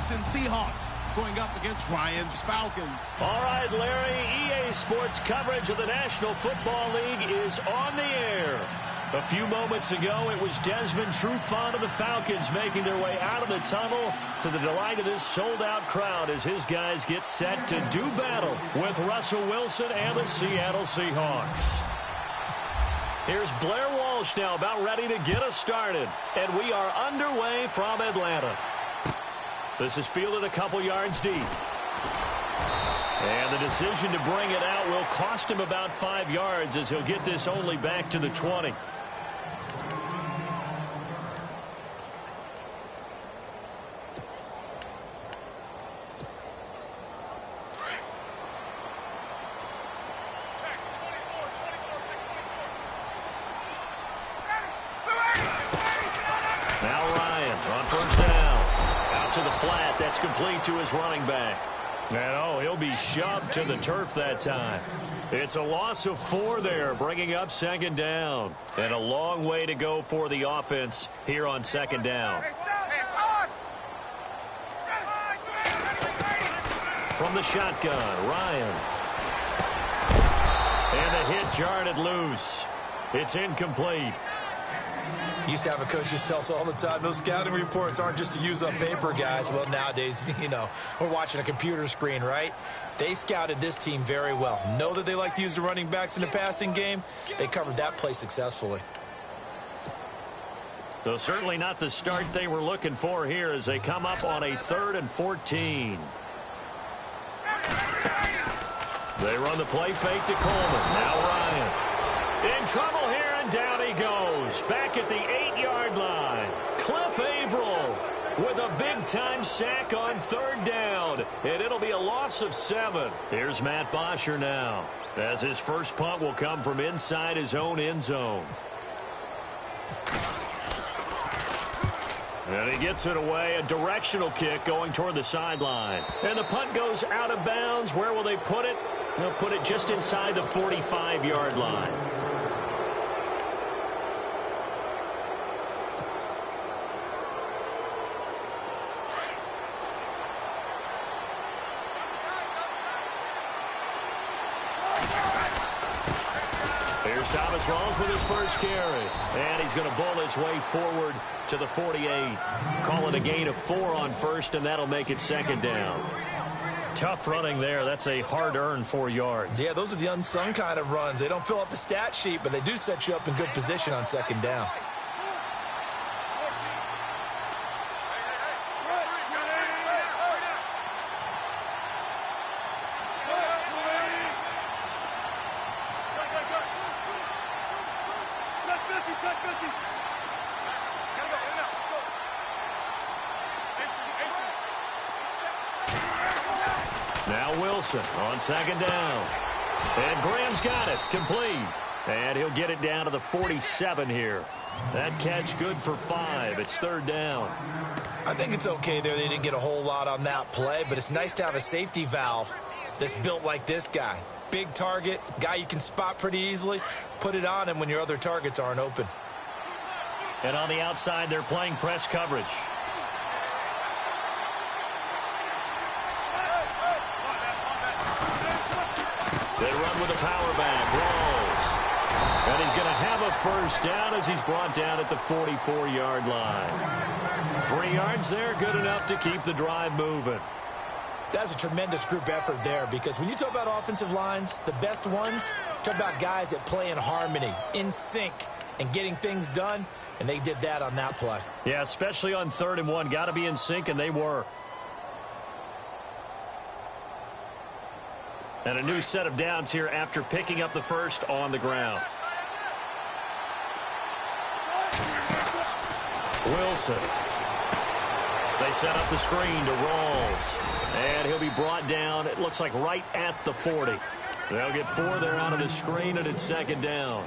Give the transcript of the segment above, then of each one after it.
Jackson Seahawks going up against Ryan's Falcons. All right, Larry, EA Sports coverage of the National Football League is on the air. A few moments ago, it was Desmond Trufant of the Falcons making their way out of the tunnel to the delight of this sold-out crowd as his guys get set to do battle with Russell Wilson and the Seattle Seahawks. Here's Blair Walsh now about ready to get us started. And we are underway from Atlanta. This is fielded a couple yards deep. And the decision to bring it out will cost him about 5 yards as he'll get this only back to the 20. That's complete to his running back. And, he'll be shoved to the turf that time. It's a loss of 4 there, bringing up second down. And a long way to go for the offense here on second down. From the shotgun, Ryan. And the hit jarred loose. It's incomplete. Used to have a coach just tell us all the time, those scouting reports aren't just to use up paper, guys. Well, nowadays, we're watching a computer screen, right? They scouted this team very well. Know that they like to use the running backs in the passing game. They covered that play successfully. So certainly not the start they were looking for here as they come up on a 3rd and 14. They run the play fake to Coleman. Now Ryan. In trouble here, and down he goes. Back at the 8-yard line. Cliff Averill with a big-time sack on 3rd down. And it'll be a loss of 7. Here's Matt Bosher now, as his first punt will come from inside his own end zone. And he gets it away, a directional kick going toward the sideline. And the punt goes out of bounds. Where will they put it? They'll put it just inside the 45-yard line. Here's Thomas Rawls with his first carry. And he's going to bull his way forward to the 48. Call it a gain of 4 on first, and that'll make it second down. Tough running there. That's a hard-earned 4 yards. Yeah, those are the unsung kind of runs. They don't fill up the stat sheet, but they do set you up in good position on second down. Now Wilson on second down. And Graham's got it. Complete. And he'll get it down to the 47 here. That catch good for 5. It's 3rd down. I think it's okay there. They didn't get a whole lot on that play, but it's nice to have a safety valve that's built like this guy. Big target, guy you can spot pretty easily. Put it on him when your other targets aren't open. And on the outside, they're playing press coverage. They run with a power back. Rawls. And he's going to have a first down as he's brought down at the 44-yard line. 3 yards there, good enough to keep the drive moving. That's a tremendous group effort there, because when you talk about offensive lines, the best ones, talk about guys that play in harmony, in sync, and getting things done, and they did that on that play. Yeah, especially on 3rd and 1. Got to be in sync, and they were. And a new set of downs here after picking up the first on the ground. Wilson. They set up the screen to Rawls. And he'll be brought down, it looks like right at the 40. They'll get 4 there out of the screen, and it's second down.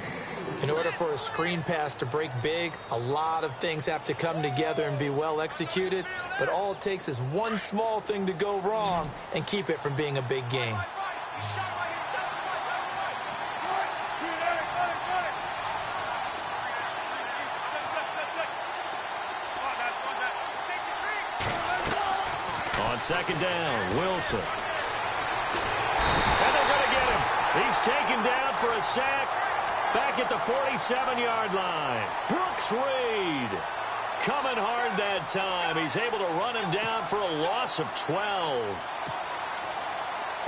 In order for a screen pass to break big, a lot of things have to come together and be well executed. But all it takes is one small thing to go wrong and keep it from being a big gain. On second down, Wilson. And they're going to get him. He's taken down for a sack back at the 47-yard line. Brooks Reed coming hard that time. He's able to run him down for a loss of 12.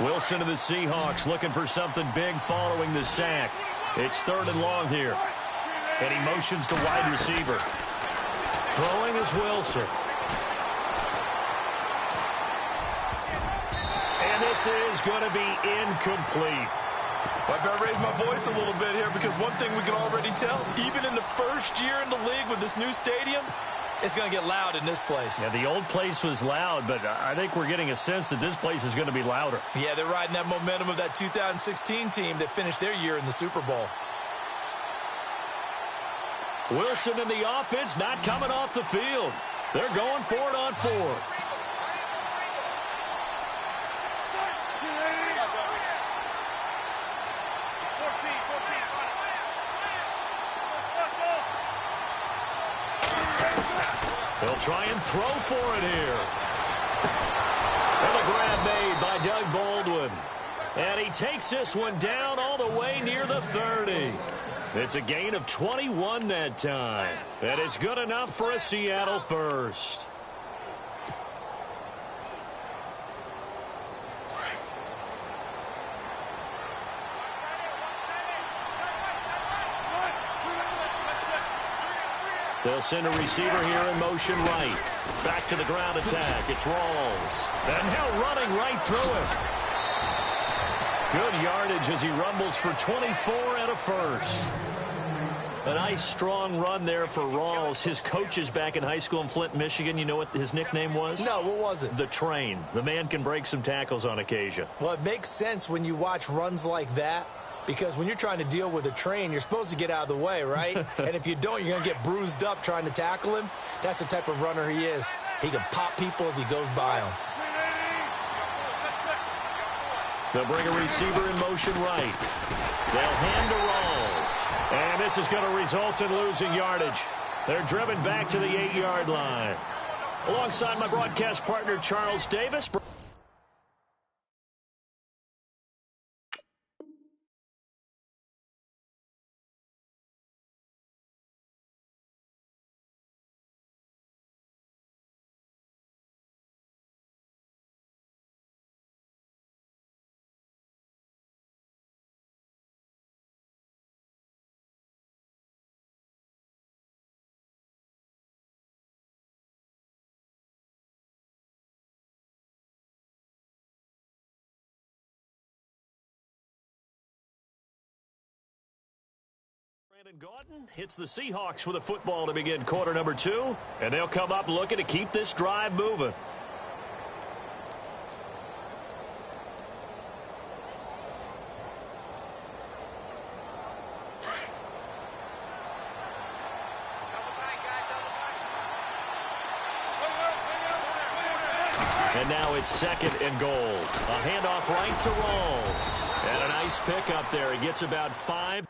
Wilson to the Seahawks looking for something big following the sack. It's 3rd and long here. And he motions the wide receiver. Throwing is Wilson. And this is going to be incomplete. Well, I better raise my voice a little bit here because one thing we can already tell, even in the first year in the league with this new stadium, it's going to get loud in this place. Yeah, the old place was loud, but I think we're getting a sense that this place is going to be louder. Yeah, they're riding that momentum of that 2016 team that finished their year in the Super Bowl. Wilson and the offense not coming off the field. They're going for it on 4th. They'll try and throw for it here. And a grab made by Doug Baldwin. And he takes this one down all the way near the 30. It's a gain of 21 that time. And it's good enough for a Seattle first. They'll send a receiver here in motion right. Back to the ground attack. It's Rawls. And now running right through him. Good yardage as he rumbles for 24 and a first. A nice strong run there for Rawls. His coaches back in high school in Flint, Michigan, you know what his nickname was? No, what was it? The Train. The man can break some tackles on occasion. Well, it makes sense when you watch runs like that. Because when you're trying to deal with a train, you're supposed to get out of the way, right? And if you don't, you're going to get bruised up trying to tackle him. That's the type of runner he is. He can pop people as he goes by them. They'll bring a receiver in motion right. They'll hand to Rawls. And this is going to result in losing yardage. They're driven back to the 8-yard line. Alongside my broadcast partner, Charles Davis. Brandon Gaudin hits the Seahawks with a football to begin quarter number 2. And they'll come up looking to keep this drive moving. And now it's 2nd and goal. A handoff right to Rawls. And a nice pickup there. He gets about 5.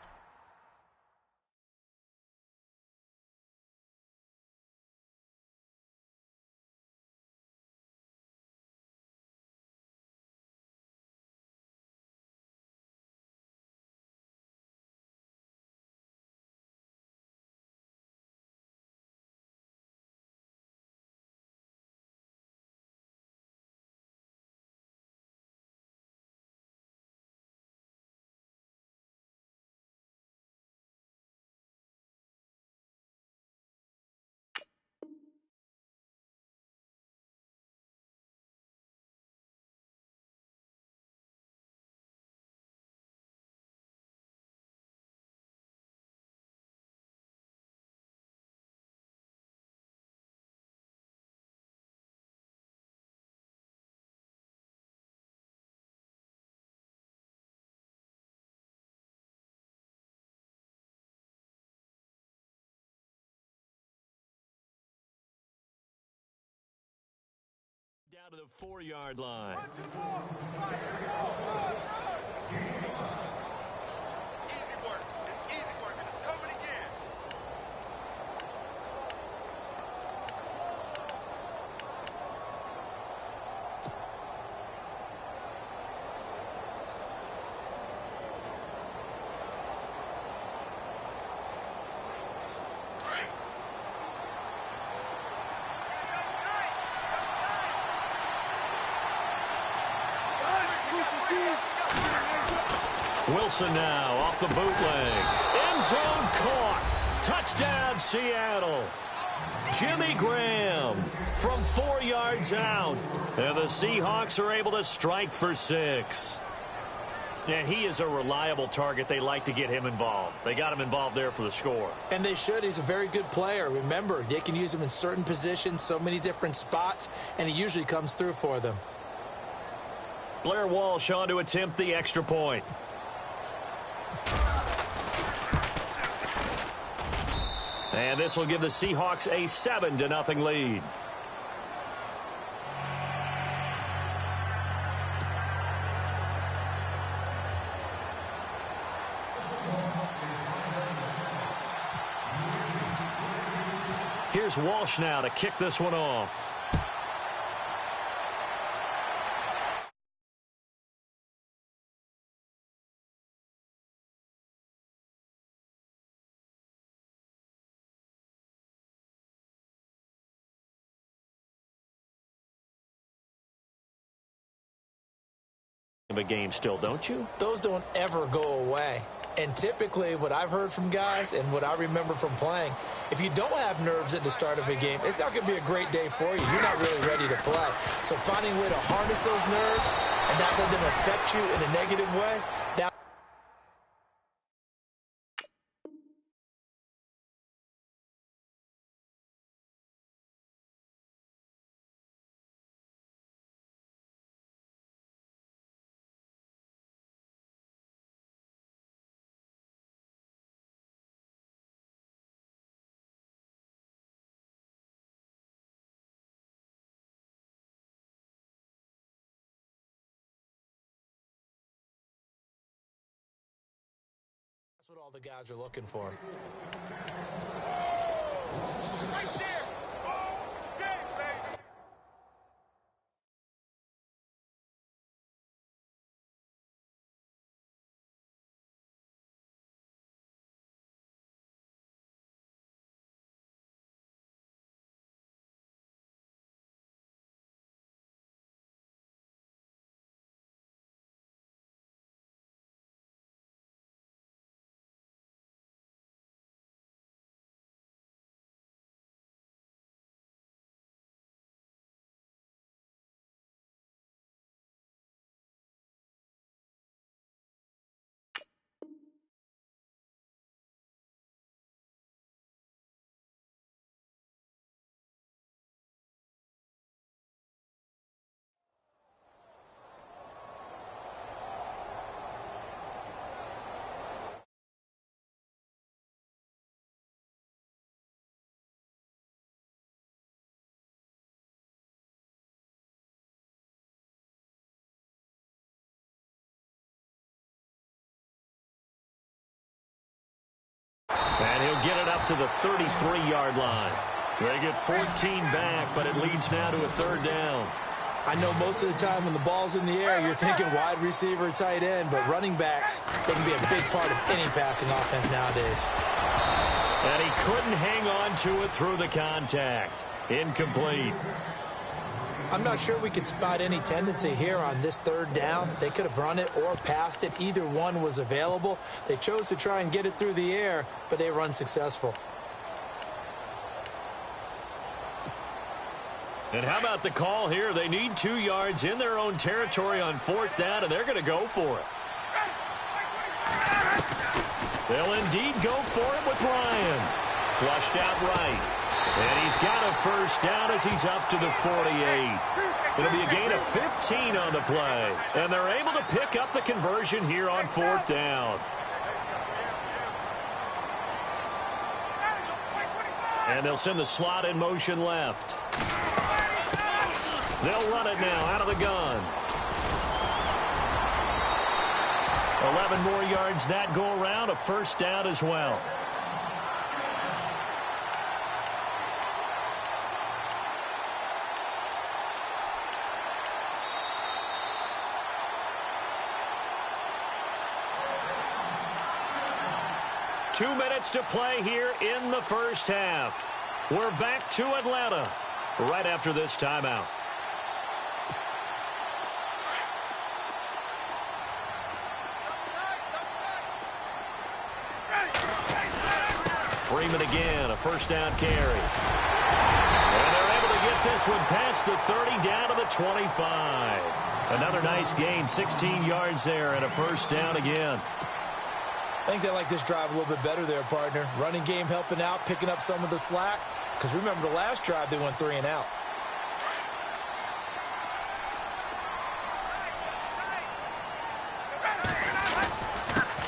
Down to the 4-yard line. Easy work. It's easy work. It's coming again. Wilson now off the bootleg. End zone caught. Touchdown, Seattle. Jimmy Graham from 4 yards out. And the Seahawks are able to strike for 6. And he is a reliable target. They like to get him involved. They got him involved there for the score. And they should. He's a very good player. Remember, they can use him in certain positions, so many different spots, and he usually comes through for them. Blair Walsh on to attempt the extra point. And this will give the Seahawks a 7-0 lead. Here's Walsh now to kick this one off. A game still, don't you? Those don't ever go away. And typically what I've heard from guys and what I remember from playing, if you don't have nerves at the start of a game, it's not going to be a great day for you. You're not really ready to play. So finding a way to harness those nerves and not let them affect you in a negative way, that That's what all the guys are looking for. Right there. Oh, game, baby. And he'll get it up to the 33-yard line. They get 14 back, but it leads now to a 3rd down. I know most of the time when the ball's in the air, you're thinking wide receiver, tight end, but running backs, they can be a big part of any passing offense nowadays. And he couldn't hang on to it through the contact. Incomplete. I'm not sure we could spot any tendency here on this 3rd down. They could have run it or passed it. Either one was available. They chose to try and get it through the air, but they were unsuccessful. And how about the call here? They need 2 yards in their own territory on 4th down, and they're going to go for it. They'll indeed go for it with Ryan. Flushed out right. And he's got a 1st down as he's up to the 48. It'll be a gain of 15 on the play. And they're able to pick up the conversion here on 4th down. And they'll send the slot in motion left. They'll run it now out of the gun. 11 more yards that go around, a 1st down as well. Two minutes to play here in the 1st half. We're back to Atlanta right after this timeout. Freeman again, a first down carry. And they're able to get this one past the 30 down to the 25. Another nice gain, 16 yards there and a first down again. I think they like this drive a little bit better there, partner. Running game helping out, picking up some of the slack. Because remember, the last drive, they went 3 and out.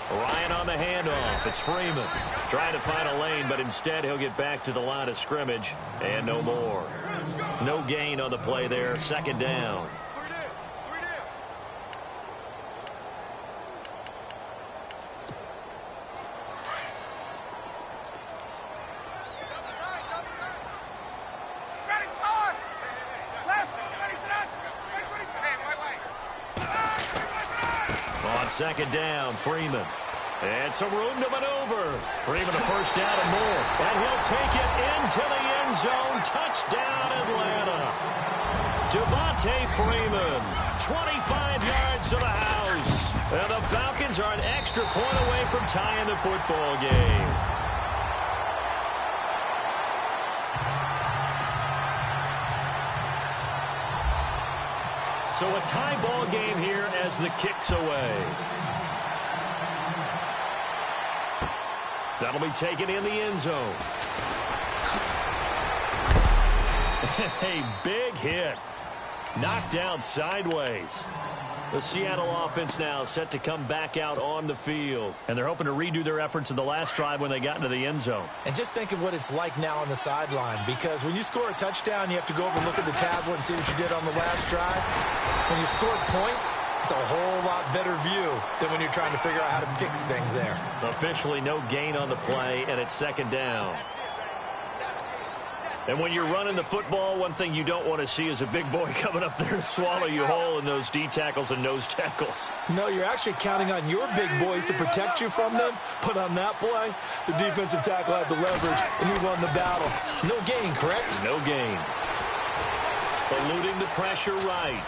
Ryan on the handoff. It's Freeman. Trying to find a lane, but instead he'll get back to the line of scrimmage. And no more. No gain on the play there. Second down. Second down, Freeman. And some room to maneuver. Freeman a first down and more. And he'll take it into the end zone. Touchdown, Atlanta. Devontae Freeman, 25 yards to the house. And the Falcons are an extra point away from tying the football game. So a tie ball game here as the kick's away. That'll be taken in the end zone. A big hit. Knocked down sideways. The Seattle offense now set to come back out on the field. And they're hoping to redo their efforts in the last drive when they got into the end zone. And just think of what it's like now on the sideline. Because when you score a touchdown, you have to go over and look at the tablet and see what you did on the last drive. When you scored points, it's a whole lot better view than when you're trying to figure out how to fix things there. Officially no gain on the play, and it's second down. And when you're running the football, one thing you don't want to see is a big boy coming up there and swallow you whole in those D tackles and nose tackles. No, you're actually counting on your big boys to protect you from them. But on that play, the defensive tackle had the leverage, and he won the battle. No gain, correct? No gain. Eluding the pressure right.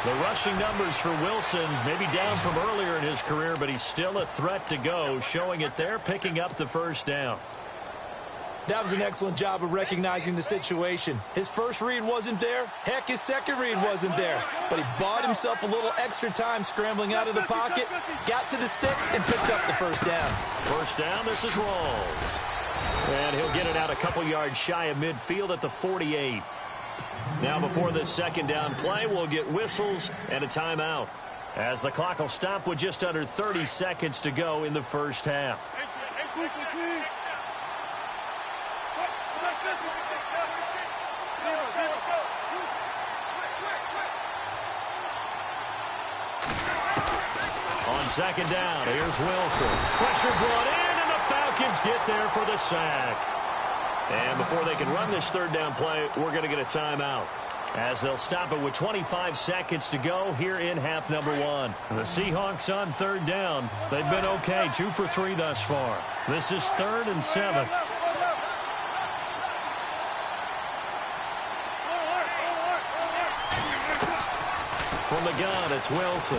The rushing numbers for Wilson may be down from earlier in his career, but he's still a threat to go, showing it there, picking up the first down. That was an excellent job of recognizing the situation. His first read wasn't there. Heck, his second read wasn't there. But he bought himself a little extra time scrambling out of the pocket, got to the sticks, and picked up the first down. First down, this is Rawls. And he'll get it out a couple yards shy of midfield at the 48. Now before this second down play, we'll get whistles and a timeout, as the clock will stop with just under 30 seconds to go in the first half. On second down, here's Wilson. Pressure brought in, and the Falcons get there for the sack. And before they can run this third down play, we're going to get a timeout, as they'll stop it with 25 seconds to go here in half number one. The Seahawks on third down. They've been okay, 2 for 3 thus far. This is 3rd and 7. From the gun, it's Wilson.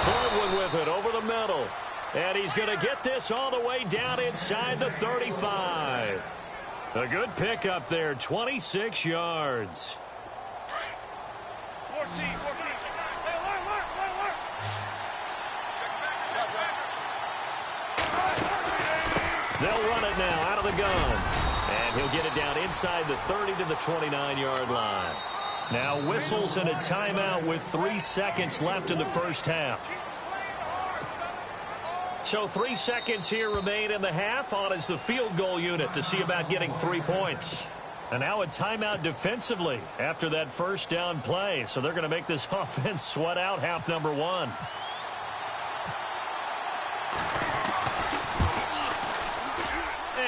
Baldwin with it over the middle. And he's going to get this all the way down inside the 35. A good pickup there, 26 yards. 14. They'll run it now out of the gun. And he'll get it down inside the 30 to the 29-yard line. Now whistles and a timeout with 3 seconds left in the first half. So 3 seconds here remain in the half. On is the field goal unit to see about getting 3 points. And now a timeout defensively after that first down play. So they're going to make this offense sweat out half number one.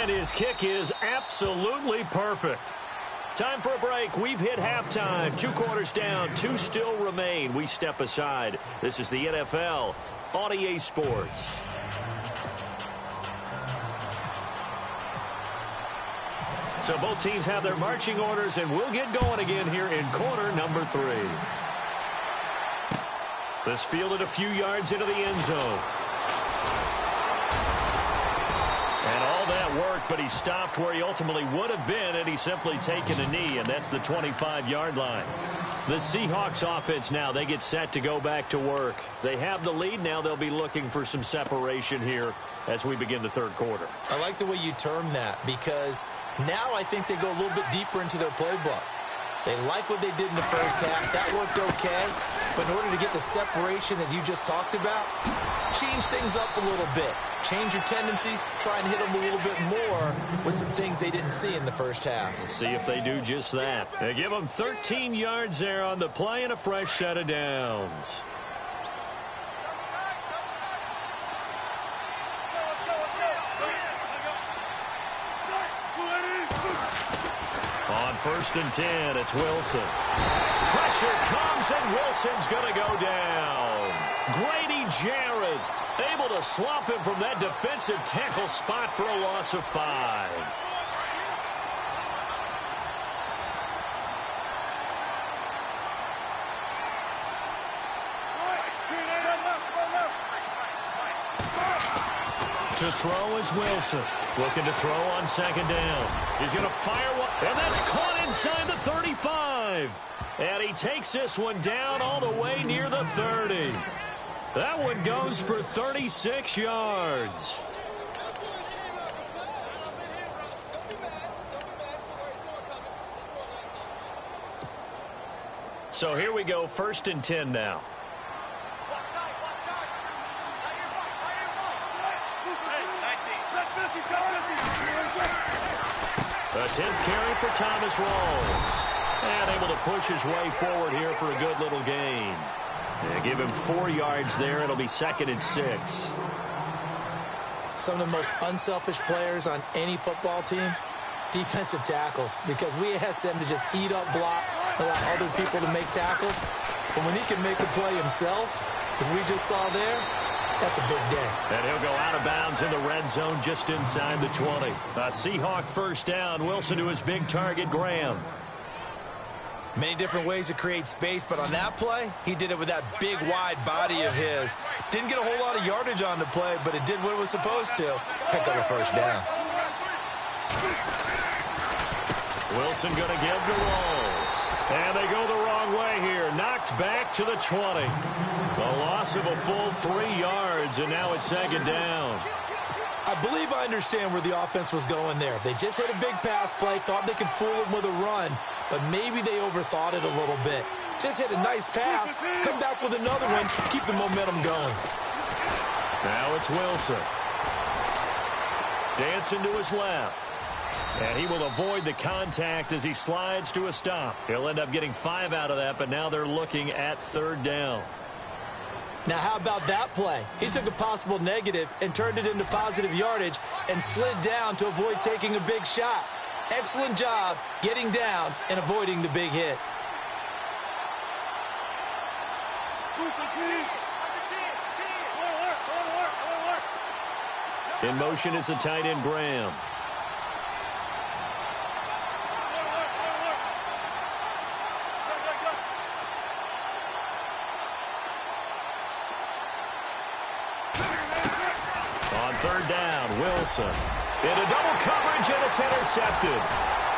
And his kick is absolutely perfect. Time for a break. We've hit halftime. 2 quarters down. 2 still remain. We step aside. This is the NFL on EA Sports. So both teams have their marching orders, and we'll get going again here in quarter number 3. This fielded a few yards into the end zone. mark, but he stopped where he ultimately would have been, and he's simply taken a knee, and that's the 25-yard line. The Seahawks offense now, they get set to go back to work. They have the lead. Now they'll be looking for some separation here as we begin the third quarter. I like the way you term that, because now I think they go a little bit deeper into their playbook. They like what they did in the first half. That worked okay. But in order to get the separation that you just talked about, change things up a little bit. Change your tendencies. Try and hit them a little bit more with some things they didn't see in the first half. We'll see if they do just that. They give them 13 yards there on the play and a fresh set of downs. On 1st and 10, it's Wilson. Pressure comes, and Wilson's going to go down. Grady Jarrett able to swamp him from that defensive tackle spot for a loss of 5. To throw is Wilson. Looking to throw on 2nd down. He's going to fire one, and that's caught inside the 35. And he takes this one down all the way near the 30. That one goes for 36 yards. So here we go, 1st and 10 now. A 10th carry for Thomas Rawls. And able to push his way forward here for a good little gain. Yeah, give him 4 yards there. It'll be 2nd and 6. Some of the most unselfish players on any football team, defensive tackles, because we ask them to just eat up blocks, allow other people to make tackles. But when he can make a play himself, as we just saw there, that's a big day. And he'll go out of bounds in the red zone just inside the 20. A Seahawk 1st down. Wilson to his big target, Graham. Many different ways to create space, but on that play, he did it with that big, wide body of his. Didn't get a whole lot of yardage on the play, but it did what it was supposed to. Pick up a 1st down. Wilson going to give to Rawls. And they go the wrong way here. Knocked back to the 20. A loss of a full 3 yards, and now it's 2nd down. I believe I understand where the offense was going there. They just hit a big pass play, thought they could fool him with a run, but maybe they overthought it a little bit. Just hit a nice pass, come back with another one, keep the momentum going. Now it's Wilson. Dancing to his left. And he will avoid the contact as he slides to a stop. He'll end up getting 5 out of that, but now they're looking at 3rd down. Now, how about that play? He took a possible negative and turned it into positive yardage and slid down to avoid taking a big shot. Excellent job getting down and avoiding the big hit. In motion is the tight end, Graham. On 3rd down, Wilson. Into double coverage, and it's intercepted.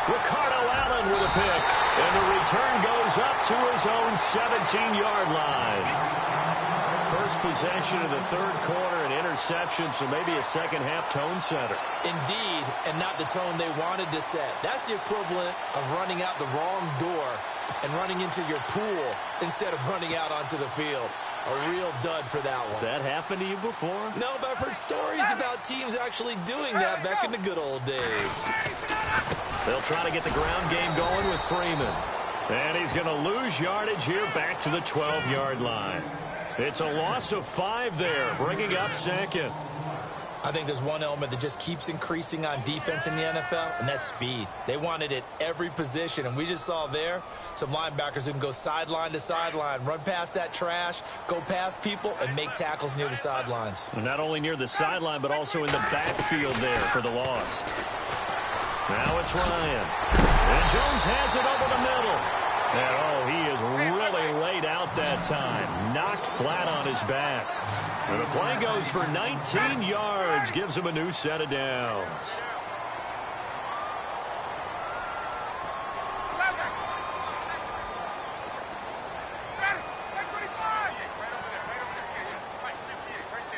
Ricardo Allen with a pick. And the return goes up to his own 17-yard line. First possession of the 3rd quarter, an interception, so maybe a second-half tone setter. Indeed, and not the tone they wanted to set. That's the equivalent of running out the wrong door and running into your pool instead of running out onto the field. A real dud for that one. Has that happened to you before? No, but I've heard stories about teams actually doing that back in the good old days. They'll try to get the ground game going with Freeman. And he's going to lose yardage here back to the 12-yard line. It's a loss of 5 there, bringing up 2nd. I think there's one element that just keeps increasing on defense in the NFL, and that's speed. They want it at every position, and we just saw there some linebackers who can go sideline to sideline, run past that trash, go past people, and make tackles near the sidelines. And not only near the sideline, but also in the backfield there for the loss. Now it's Ryan. And Jones has it over the middle. And, oh, he is really laid out that time. Knocked flat on his back. And the play goes for 19 yards. Gives him a new set of downs.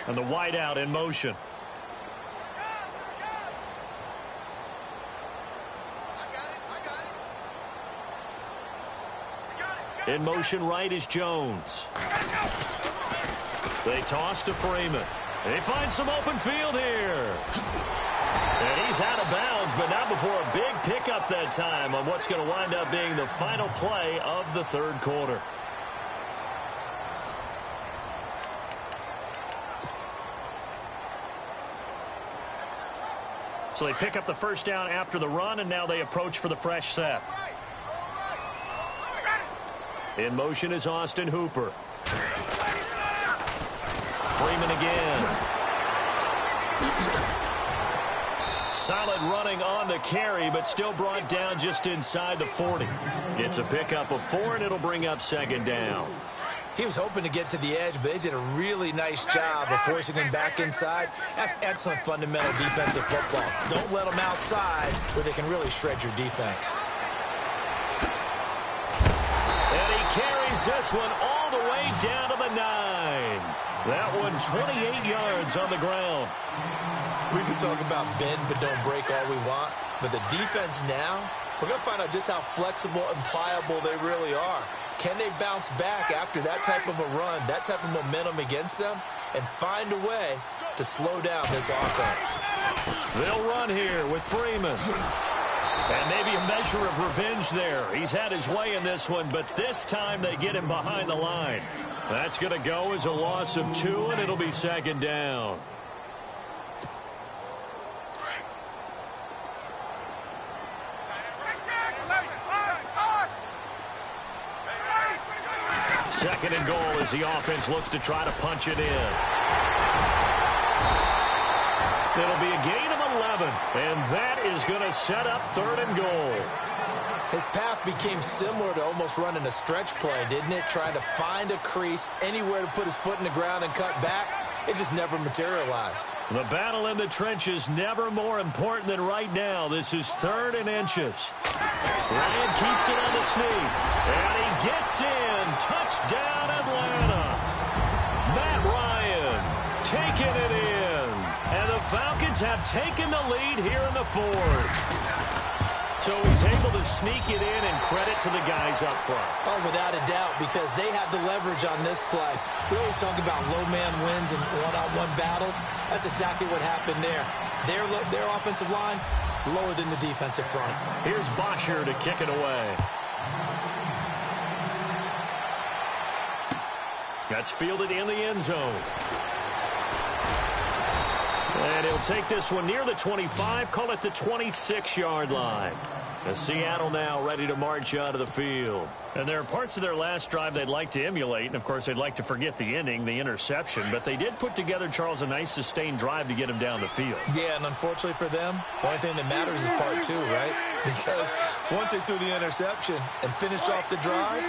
And the wideout in motion. In motion right is Jones. They toss to Freeman. They find some open field here. And he's out of bounds, but not before a big pickup that time on what's going to wind up being the final play of the third quarter. So they pick up the first down after the run, and now they approach for the fresh set. In motion is Austin Hooper. Freeman again. Solid running on the carry, but still brought down just inside the 40. Gets a pickup of 4, and it'll bring up second down. He was hoping to get to the edge, but they did a really nice job of forcing him back inside. That's excellent fundamental defensive football. Don't let them outside where they can really shred your defense. And he carries this one all the way down to the 9. That one 28 yards on the ground. We can talk about bend but don't break all we want, but the defense now, we're going to find out just how flexible and pliable they really are. Can they bounce back after that type of a run, that type of momentum against them, and find a way to slow down this offense? They'll run here with Freeman. And maybe a measure of revenge there. He's had his way in this one, but this time they get him behind the line. That's going to go as a loss of 2, and it'll be second down. Second and goal as the offense looks to try to punch it in. It'll be a gain of 11, and that is going to set up third and goal. His path became similar to almost running a stretch play, didn't it? Trying to find a crease, anywhere to put his foot in the ground and cut back. It just never materialized. The battle in the trenches never more important than right now. This is 3rd and inches. Ryan keeps it on the sneak, and he gets in. Touchdown, Atlanta. Matt Ryan taking it in. And the Falcons have taken the lead here in the 4th. So he's able to sneak it in, and credit to the guys up front. Oh, without a doubt, because they have the leverage on this play. We always talk about low man wins and one-on-one battles. That's exactly what happened there. Their offensive line, lower than the defensive front. Here's Bosher to kick it away. That's fielded in the end zone. And he'll take this one near the 25, call it the 26-yard line. As Seattle now ready to march out of the field. And there are parts of their last drive they'd like to emulate, and of course they'd like to forget the inning, the interception, but they did put together, Charles, a nice sustained drive to get him down the field. Yeah, and unfortunately for them, the only thing that matters is part 2, right? Because once they threw the interception and finished off the drive,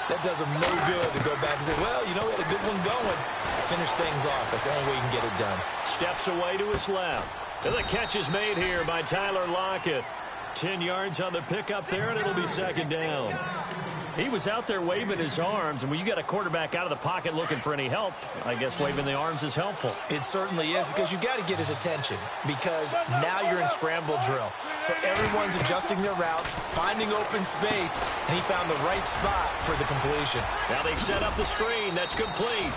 that does them no good to go back and say, well, you know, we had a good one going. Finish things off. That's the only way you can get it done. Steps away to his left. And the catch is made here by Tyler Lockett. 10 yards on the pickup there, and it'll be second down. He was out there waving his arms, and when you got a quarterback out of the pocket looking for any help, I guess waving the arms is helpful. It certainly is, because you got to get his attention, because now you're in scramble drill. So everyone's adjusting their routes, finding open space, and he found the right spot for the completion. Now they set up the screen. That's complete.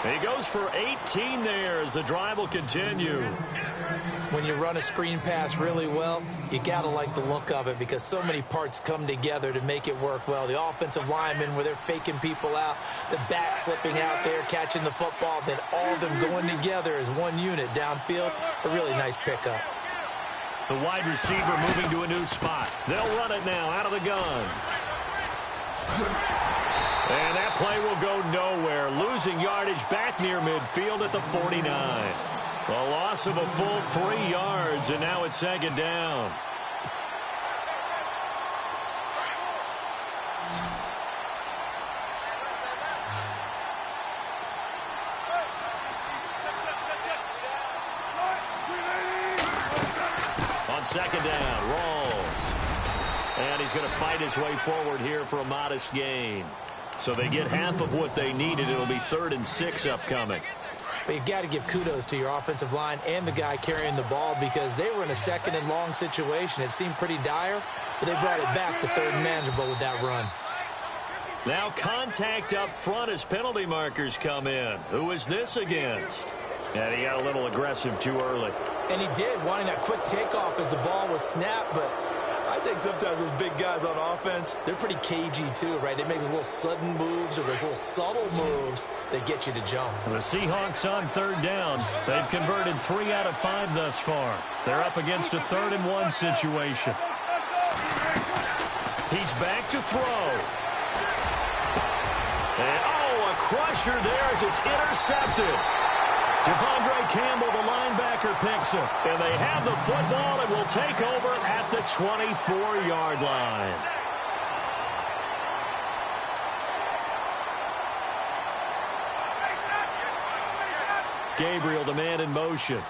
He goes for 18 there as the drive will continue. When you run a screen pass really well, you got to like the look of it, because so many parts come together to make it work well. The offensive linemen, where they're faking people out, the back slipping out there, catching the football, then all of them going together as one unit downfield. A really nice pickup. The wide receiver moving to a new spot. They'll run it now out of the gun. And that play will go nowhere. Losing yardage back near midfield at the 49. A loss of a full 3 yards, and now it's second down. On second down, Rawls. And he's going to fight his way forward here for a modest gain. So they get half of what they needed. It'll be 3rd and 6 upcoming. But you got to give kudos to your offensive line and the guy carrying the ball because they were in a second and long situation. It seemed pretty dire, but they brought it back to third and manageable with that run. Now contact up front as penalty markers come in. Who is this against? And he got a little aggressive too early. And he did, wanting that quick takeoff as the ball was snapped, but I think sometimes those big guys on offense, they're pretty cagey too, right? They make those little sudden moves or those little subtle moves that get you to jump. The Seahawks on third down. They've converted 3 out of 5 thus far. They're up against a 3rd and 1 situation. He's back to throw. And, a crusher there as it's intercepted. Devondre Campbell, the linebacker, picks it. And they have the football and will take over at the 24-yard line. Gabriel, the man in motion.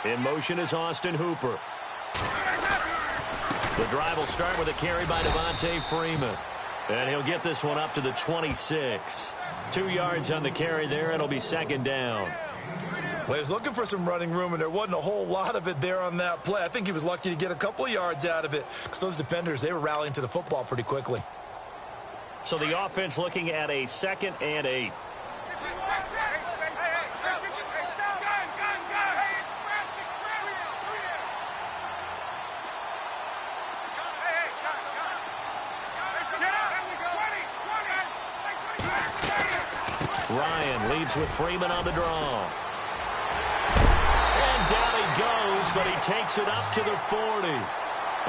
In motion is Austin Hooper. The drive will start with a carry by Devontae Freeman. And he'll get this one up to the 26. 2 yards on the carry there. It'll be 2nd down. Well, he was looking for some running room, and there wasn't a whole lot of it there on that play. I think he was lucky to get a couple of yards out of it because those defenders, they were rallying to the football pretty quickly. So the offense looking at a 2nd and 8. Ryan leads with Freeman on the draw. And down he goes, but he takes it up to the 40.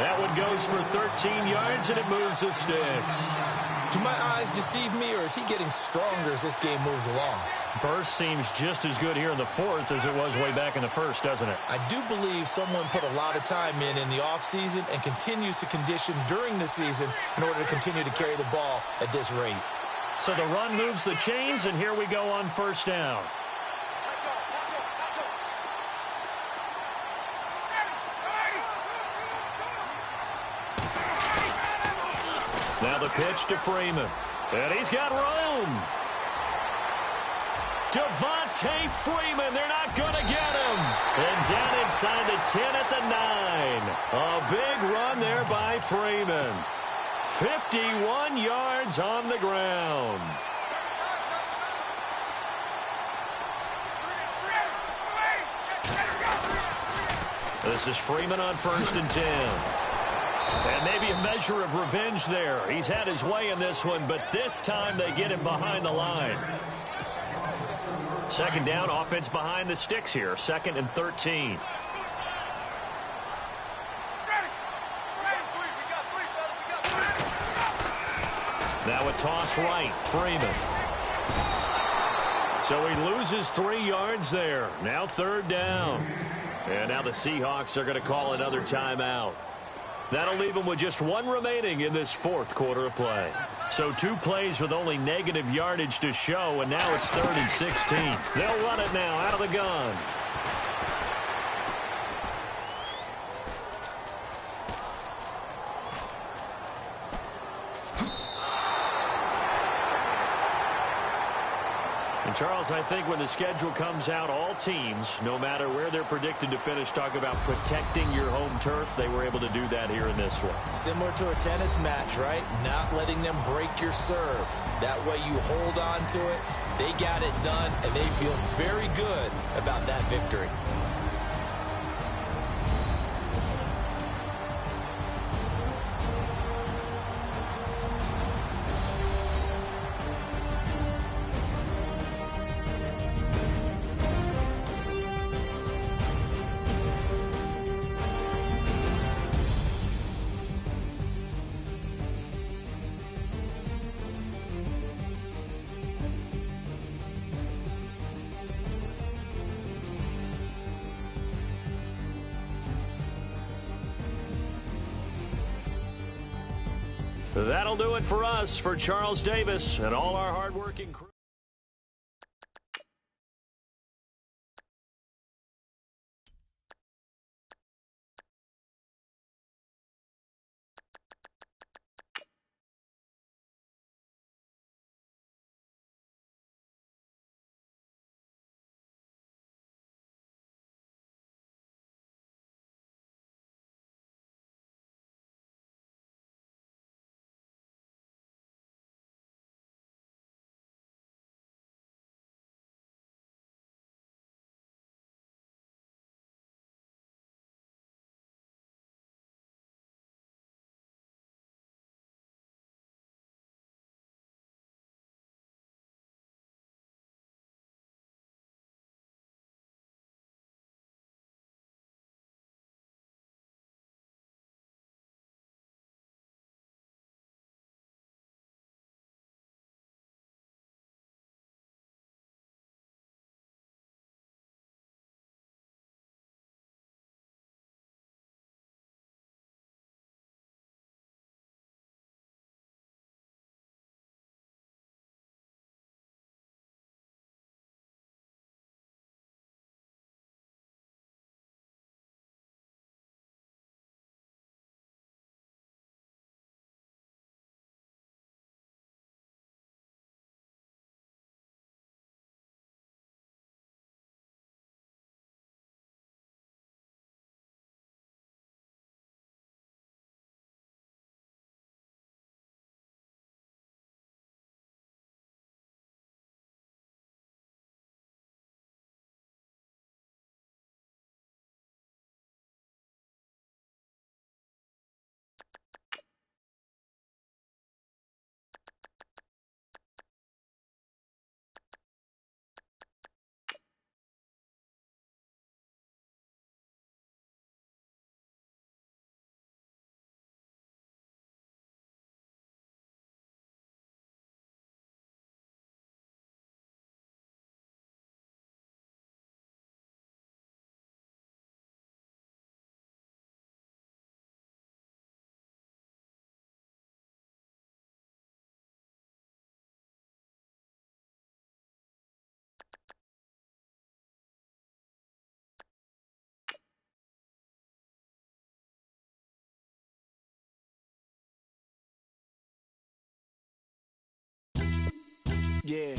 That one goes for 13 yards, and it moves the sticks. Do my eyes deceive me, or is he getting stronger as this game moves along? Burst seems just as good here in the 4th as it was way back in the 1st, doesn't it? I do believe someone put a lot of time in the offseason and continues to condition during the season in order to continue to carry the ball at this rate. So the run moves the chains, and here we go on 1st down. Now the pitch to Freeman. And he's got room. Devontae Freeman, they're not going to get him. And down inside the 10 at the 9. A big run there by Freeman. 51 yards on the ground. This is Freeman on 1st and 10. And maybe a measure of revenge there. He's had his way in this one, but this time they get him behind the line. 2nd down, offense behind the sticks here. 2nd and 13. Now a toss right, Freeman. So he loses 3 yards there. Now 3rd down. And now the Seahawks are going to call another timeout. That'll leave them with just 1 remaining in this 4th quarter of play. So 2 plays with only negative yardage to show, and now it's 3rd and 16. They'll run it now out of the gun. And Charles, I think when the schedule comes out, all teams, no matter where they're predicted to finish, talk about protecting your home turf. They were able to do that here in this one. Similar to a tennis match, right? Not letting them break your serve. That way you hold on to it. They got it done, and they feel very good about that victory. That'll do it for us, for Charles Davis and all our hardworking crew. Yeah.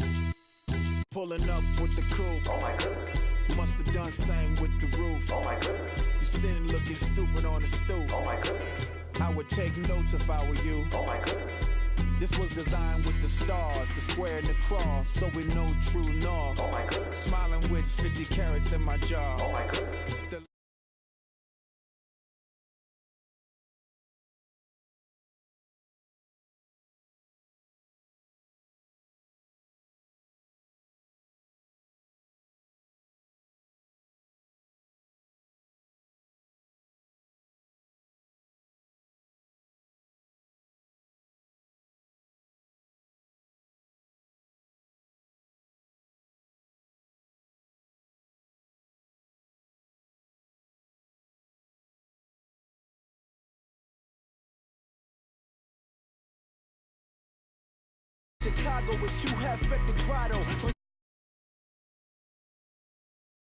Pulling up with the coupe. Oh my goodness. Must have done same with the roof. Oh my goodness. You sitting looking stupid on the stoop. Oh my goodness. I would take notes if I were you. Oh my goodness. This was designed with the stars, the square and the cross, so we know true north. Oh my goodness. Smiling with 50 carats in my jaw. Oh my goodness. The Chicago is you have at the grotto.